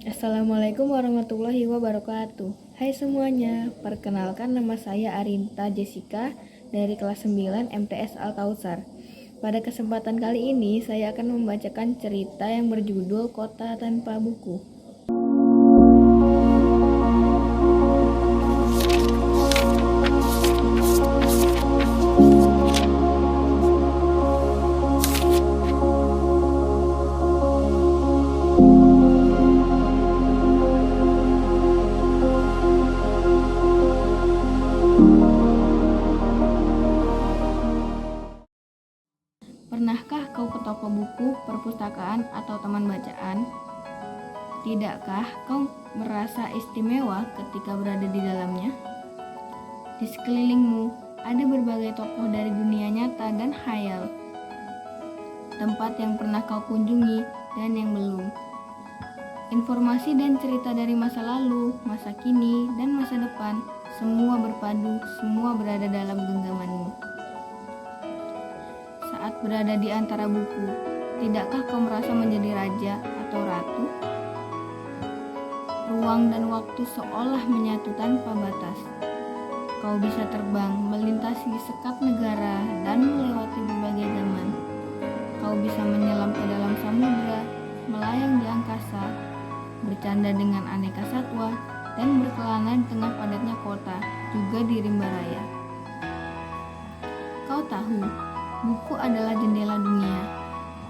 Assalamualaikum warahmatullahi wabarakatuh. Hai semuanya, perkenalkan nama saya Arinta Jessica dari kelas 9 MTS Al-Kautsar. Pada kesempatan kali ini saya akan membacakan cerita yang berjudul Kota Tanpa Buku. Pernahkah kau ke toko buku, perpustakaan, atau taman bacaan? Tidakkah kau merasa istimewa ketika berada di dalamnya? Di sekelilingmu ada berbagai tokoh dari dunia nyata dan khayal. Tempat yang pernah kau kunjungi dan yang belum. Informasi dan cerita dari masa lalu, masa kini, dan masa depan, semua berpadu, semua berada dalam genggamanmu. Saat berada di antara buku, tidakkah kau merasa menjadi raja atau ratu? Ruang dan waktu seolah menyatu tanpa batas. Kau bisa terbang, melintasi sekat negara, dan melewati berbagai zaman. Kau bisa menyelam ke dalam samudera, melayang di angkasa, bercanda dengan aneka satwa, dan berkelana di tengah padatnya kota, juga di rimba raya. Kau tahu, buku adalah jendela dunia,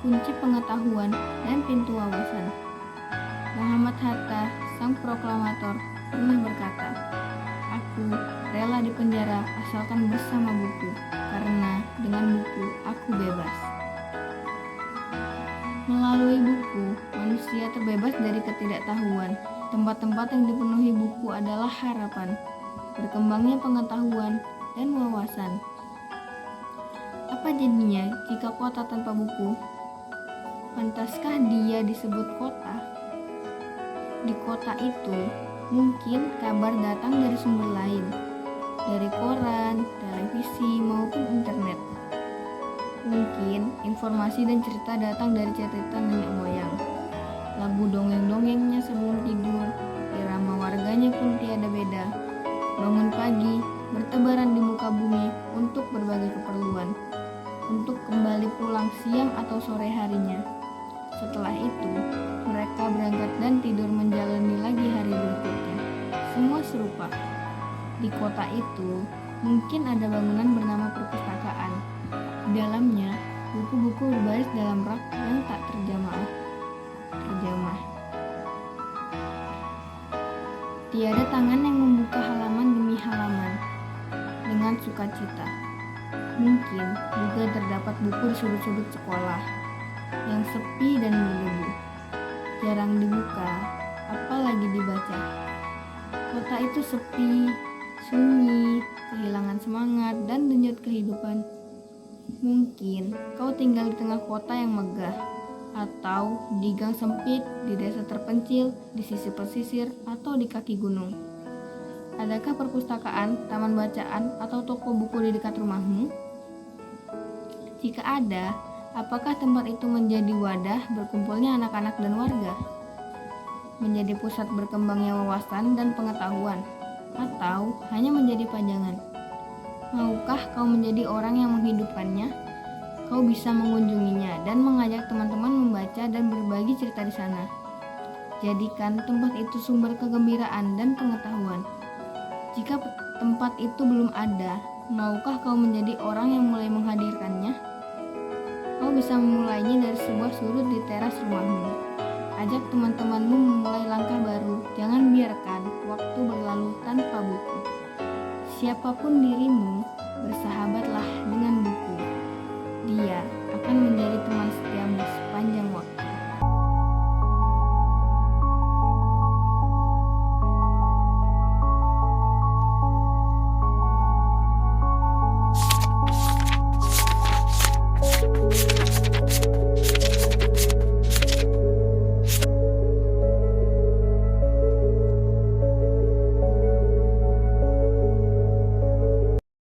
kunci pengetahuan, dan pintu wawasan. Muhammad Hatta, sang proklamator, pernah berkata, "Aku rela dipenjara asalkan bersama buku, karena dengan buku aku bebas." Melalui buku, manusia terbebas dari ketidaktahuan. Tempat-tempat yang dipenuhi buku adalah harapan, berkembangnya pengetahuan, dan wawasan. Apa jadinya jika kota tanpa buku? Pantaskah dia disebut kota? Di kota itu, mungkin kabar datang dari sumber lain, dari koran, televisi, maupun internet. Mungkin informasi dan cerita datang dari catatan nenek moyang. Lagu dongeng-dongengnya sebelum tidur, irama warganya pun tiada beda. Bangun pagi, bertebaran di muka bumi untuk berbagai keperluan, untuk kembali pulang siang atau sore harinya. Setelah itu, mereka berangkat dan tidur menjalani lagi hari berikutnya. Semua serupa. Di kota itu, mungkin ada bangunan bernama perpustakaan. Di dalamnya, buku-buku berbaris dalam rak yang tak terjamah. Tiada tangan yang membuka halaman demi halaman dengan sukacita. Mungkin juga terdapat buku di sudut-sudut sekolah yang sepi dan berdebu, jarang dibuka, apalagi dibaca. Kota itu sepi, sunyi, kehilangan semangat, dan denyut kehidupan. Mungkin kau tinggal di tengah kota yang megah, atau di gang sempit, di desa terpencil, di sisi pesisir, atau di kaki gunung. Adakah perpustakaan, taman bacaan, atau toko buku di dekat rumahmu? Jika ada, apakah tempat itu menjadi wadah berkumpulnya anak-anak dan warga? Menjadi pusat berkembangnya wawasan dan pengetahuan? Atau hanya menjadi pajangan? Maukah kau menjadi orang yang menghidupkannya? Kau bisa mengunjunginya dan mengajak teman-teman membaca dan berbagi cerita di sana. Jadikan tempat itu sumber kegembiraan dan pengetahuan. Jika tempat itu belum ada, maukah kau menjadi orang yang mulai menghadirkannya? Kau bisa memulainya dari sebuah sudut di teras rumahmu. Ajak teman-temanmu memulai langkah baru. Jangan biarkan waktu berlalu tanpa buku. Siapapun dirimu,